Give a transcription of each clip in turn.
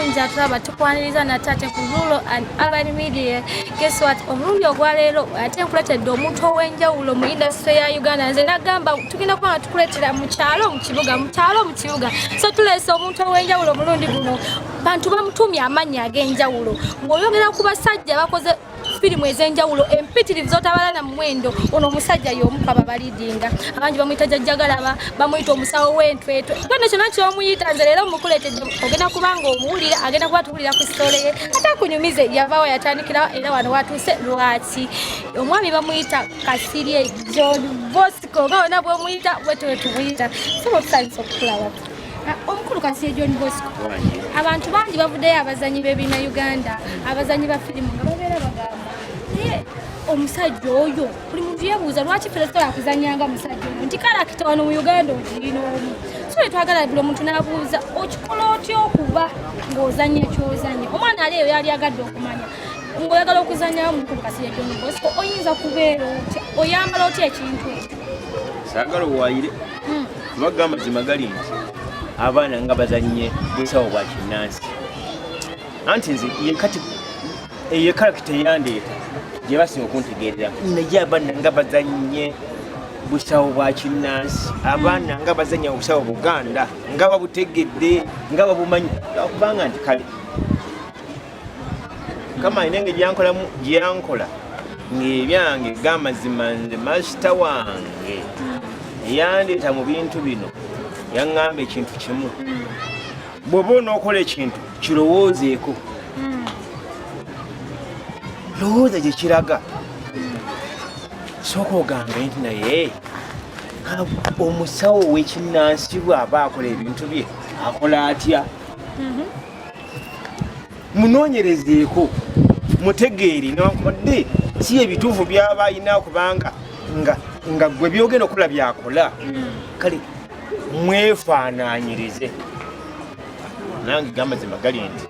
bulungi atulaba tukwaniriza na tate ku Rural and Urban Media. Guess what? Omulundi ogwaleero ate nkuletedde omuntu ow'enjawulo mu industry ya Uganda. Nze nagamba tugenda kuba tukuleetera mu kyalo mu kibuga. So tuleese omuntu ow'enjawulo omulundi guno. Bantu bamutumye amannya ag'enjawulo. Ng'oyogera ku basajja bakoze firimu ez'enjawulo empitirivu zotabala na muwendo ono omusajja y'omu kwaba balidinga abangi bamuyita Jjajjagalaba bamuyita omusawo w'entwetwe gwano kyonna ky'omuyita nze leero mukuleetedde ogenda kubanga omuwulira agenda kuba tuwulira ku sitole ye ate akunyumize yavaawo yatandikira era wano watuuse lwaki omwami bamuyita Kasirye John Bosco nga wonna bw'omuyita bwetwe tumuyita soba otusanyusa okukulaba omukulu Kasirye John Bosco abantu bangi bavuddeyo abazanyi b'ebiina Uganda abazanyi ba firimu nga babeera bagamba omusajja oyo buli muntu yeebuuza lwaki Feresto yakuzanyanga musajja oyo nti kalakita wano mu Uganda ogirina omu so twagala buli omuntu n'abuuza okikola otya okuba ng'ozanya ky'ozanya omwana ali eyo yali agadde okumanya ng'oyagala okuzanyawo omukulu Kasirye John Bosco oyinza kubeera otya oyambala otya ekintu ekyo saagala owayire bagamba mazima gali nti abaana nga bazannye busawo bwa kinnansi anti nze ye kalakita eyandeeta gye basinga okuntegeerera naye abaana nga bazannye busawo bwa kinnansi abaana nga bazannya obusawo Buganda nga babutegedde nga babumanyi kubanga nti kale kama inenge gyankola ng'ebyange gamazima nze masita wange eyandeeta mu bintu bino yaŋŋamba ekintu kimu bw'oba onookola ekintu kirowoozeeko lowooza gye kiraga sooka ogambe nti naye omusawo w'ekinnansi bw'aba akola ebintu bye akola atya munoonyerezeeko mutegeeri newankubadde si ebituufu by'aba ayina kubanga nga gwe byogenda okola byakola kale mwefaanaanyirize nange gamazima gali nti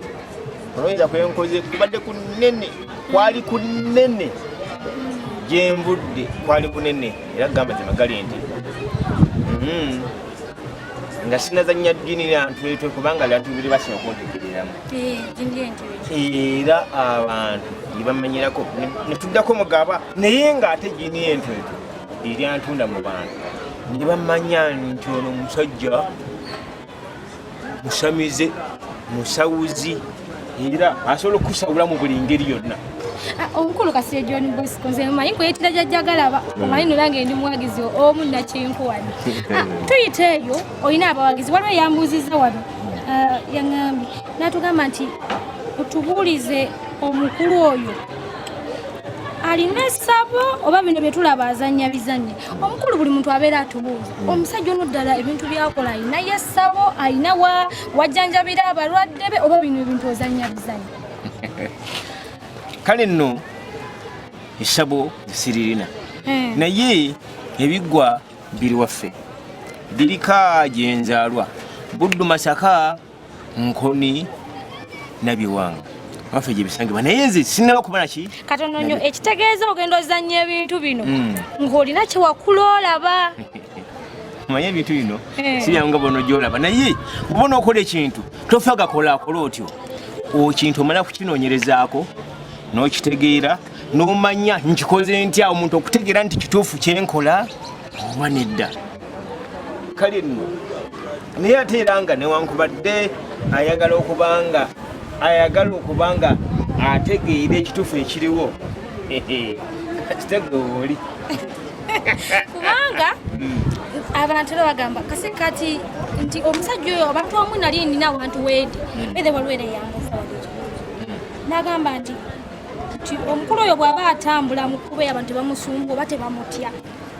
olowooza kwenkoze kubadde kwali kunene gyenvudde kwali kunene era gamazima gali nti nga sinazannya ddini lyantwetwe kubanga lyantubiri basinga okuntegereramu era abantu gyebamanyirako netuddako mugaba naye ng'ate ddini yentwetwe eryantunda mu bantu ne bamanya nti ono omusajja musamize musawuzi era asobola okusawula mu buli ngeri yonna omukulu Kasirye John Bosco nze mmanyi kweyitira Jjajjagalaba omanyi nolange ndi muwagizi omu nakinkuwani tuyite eyo olina abawagizi waliwo eyambuuziza wano yaŋŋambye n'atugamba nti otubuulize omukulu oyo alina essabo oba bino bye tulaba azannya bizannya omukulu buli muntu abeera atubuuza omusajja ono ddala ebintu byakola alina yessabo alina wajjanjabira abalwadde be oba bino ebintu ozannya bizannya kale nno essabo siririna naye ebiggwa biri waffe birika gyenzaalwa Buddu Masaka Nkoni Nabiwanga waffe gye bisangibwa naye nze sinaba kubona ki katono nnyo ekitegeeza ogenda ozannya ebintu bino ng'olina kyewakuloolaba omanye ebintu bino siryangu bono gyolaba naye bw'oba okola ekintu tofa gakola otyo ekintu omala kukinoonyerezaako n'okitegeera n'omanya nkikoze ntya omuntu okutegeera nti kituufu kyenkola oba nedda kale nno naye ate era nga newankubadde ayagala okubanga ategeera ekituufu ekiriwo kitegeoli kubanga abantu era bagamba kase kati nti omusajja oyo abantu wamu nali nina abantu weedi ede walwere yangaza nagamba nti omukulu oyo bw'aba atambula mu kkubo abantu tebamusumba oba tebamutya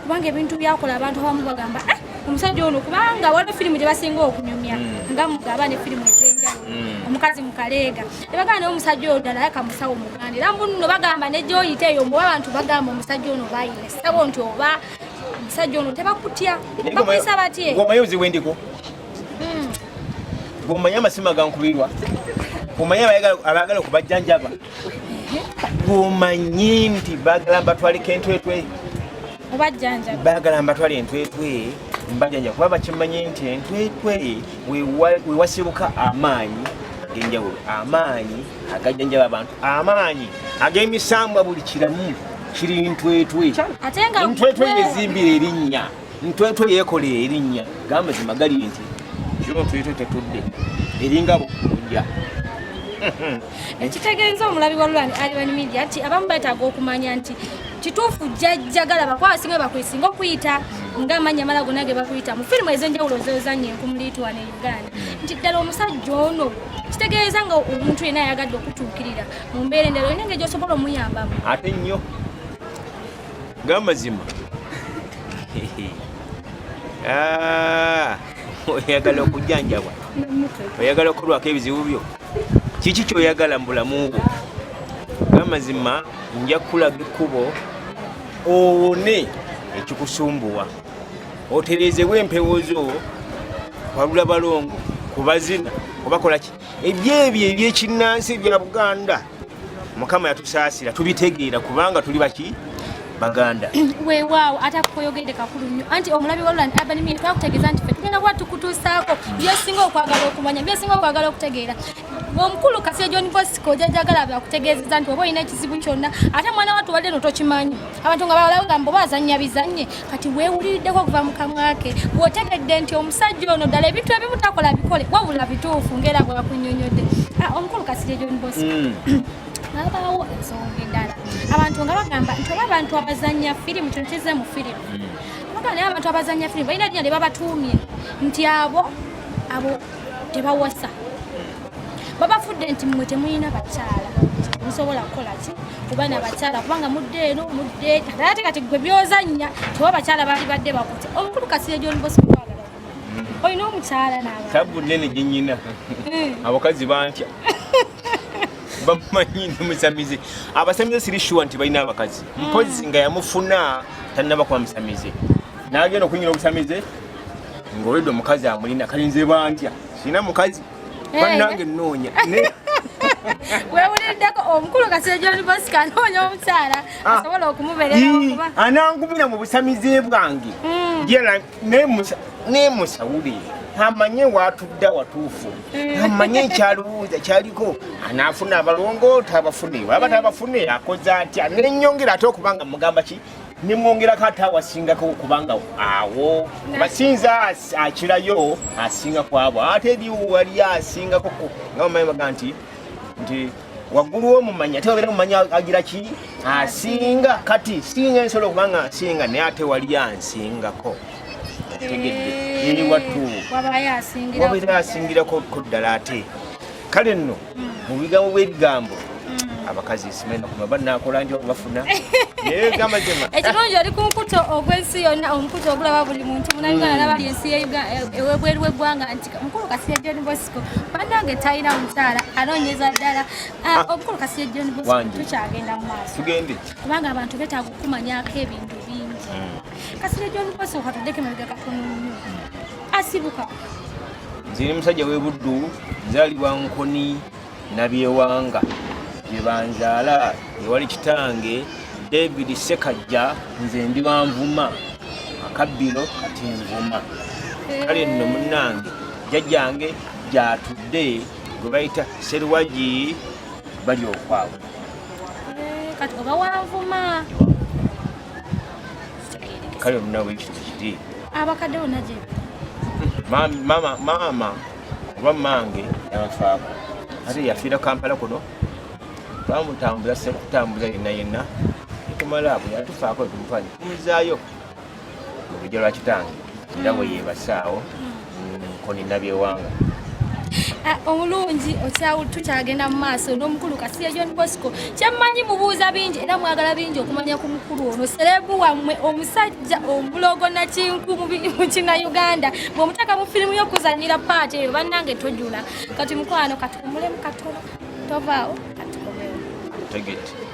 kubanga ebintu byakola abantu abamu bagamba omusajja ono kubanga waliwo firimu gye basinga okunyumya nga mugaba ne firimu ez'enjawulo omukazi mu Kaleega nebagamba naye omusajja oyo ddala yakamusawo Muganda era mbuno bagamba ne gy'oyita eyo mbuba abantu bagamba omusajja ono baayina essabo nti oba omusajja ono tebakutya bakuyisa batye omanyi obuzibu endiko omanyi amasima gankubirwa omanyi abaagala okubajjanjaba omanyi nti baagala mbatwaleko entwetwe baagala mbatwale entwetwe mbajanja kuba bakimanye nti entwetwe wewasibuka amaanyi ag'enjawulo amaanyi agajjanjaba abantu amaanyi ag'emisambwa buli kiramu kiri ntwetwe ntwetwe yezimbira erinnya ntwetwe yeekola erinnya g'amazima gali nti kiro ntwetwe tetudde eringa bukujja ekitegeeza omulabi wa Lulani Alban Media nti abamu beetaaga okumanya nti kituufu jjajjagala bakwasinga bakwesinga okuyita ng'amanya amala gonna ge bakuyita mu firimu ez'enjawulo zozanye enkumuliitwa ne Uganda nti ddala omusajja ono kitegeeza nga omuntu yenna ayagadde okutuukirira mu mbeera endala olina engeri gy'osobola omuyambamu ate nnyo ng'amazima oyagala okujjanjabwa oyagala okulwako ebizibu byo kiki kyoyagala mu bulamu bwo ng'amazima nja kukulaga ekkubo owone ekikusumbuwa otereezebwa empewo zo walula balongo kubazina obakolaki ebyebyo ebyekinnansi ebya Buganda Mukama yatusaasira tubitegeera kubanga tuli baki Baganda weewaawo ate akukoyogedde kakulu nnyo anti omulabi wa Lulani Alban Media twakutegeeza nti ffe tugenda kuba tukutuusaako byosinga okwagala okumanya byosinga okwagala okutegeera omukulu Kasirye John Bosco jjajjagala abakutegeezeza nti oba olina ekizibu kyonna ate mwana wattu wadde no tokimanyi abantu nga bawalawo nga mbo bazannya bizannye kati weewuliriddeko okuva mu kamwa ke bw'otegedde nti omusajja ono ddala ebintu ebimu takola bikole wabula bituufu ng'era bwe bakunnyonnyodde omukulu Kasirye John Bosco abaawo ensonga endala abantu nga bagamba nti oba abantu abazannya firimu kino kizze mu firimu bagamba naye abantu abazannya firimu balina linnya lye babatuumye nti abo tebawasa babafudde nti mmwe temulina bakyala musobola kukola ki kuba na bakyala kubanga mudde eno mudde ate kati gwe byozannya tiwa bakyala baali badde bakuti omukulu Kasirye John Bosco kwagala olina omukyala naaba tabu nnene gye nnyina abakazi bantya bamanyi musamize abasamize siri sure nti balina abakazi mpozi nga yamufuna tanaba kwa musamize nagenda okunyira obusamize ng'olwedde omukazi amulina kalinze bantya sina mukazi bannange nnoonya weewuliddeko omukulu Kasirye John Bosco anoonya omukyala asobola okumubeererawo kuba anangumira mu busamize bwange nemusawule amanye watudda watuufu amanye ekyalubuuza kyaliko anaafuna abalongo tabafune waba tabafune akoze atya nenyongera ate okubanga mugamba ki nimwongerako ate awasingako okubanga awo basinza akirayo asinga kwabo ate eriwo wali asingako nga bamanyi baga nti waggulu womumanya ate wabeera mumanya agira ki asinga kati singa nsobola okubanga asinga naye ate wali ansingako tegedde eri wattu wabeera asingirako ddala ate kale nno mu bigambo bw'ebigambo abakazi simena kuma bannakola nti okubafuna naye gamazima ekirungi oli ku mukuto ogw'ensi yonna omukuto ogulaba buli muntu munauganda nabali ensi ewebweru w'eggwanga nti omukulu Kasirye John Bosco bannange talina mukyala anoonyeza ddala omukulu Kasirye John Bosco tukyagenda mu maaso tugende kubanga abantu betaaga okumanyako ebintu bingi Kasirye John Bosco katuddeko emabega katono nnyo asibuka nziri musajja w'ebuddu nzaalibwa Nkoni Nabyewanga gye banzaala ewali kitange David Sekajja nze ndi Wanvuma Akabbiro kati Nvuma kale nno munnange jjajjange gy'atudde gwe bayita Serwagi bali okwawe kati oba Wanvuma kale munawe ekyo kiri abakadde bonna gye maama oba mmange yabafaako ate yafiira Kampala kuno bamutambuza sekutambuza yenna ekumala abo yatufaako etumufanye kumuzaayo mu lujja lwa kitange era bwe yeebasaawo Nkoni Nabyewanga omulungi tukyagenda mu maaso n'omukulu Kasirye John Bosco kyemmanyi mubuuza bingi era mwagala bingi okumanya ku mukulu ono serebu wammwe omusajja omulogo nakinku mu Kinnayuganda bw'omutaka mu firimu y'okuzannyira paati eyo bannange tojula kati mukwano katukumulemu katono tovaawo katukomewo tegeti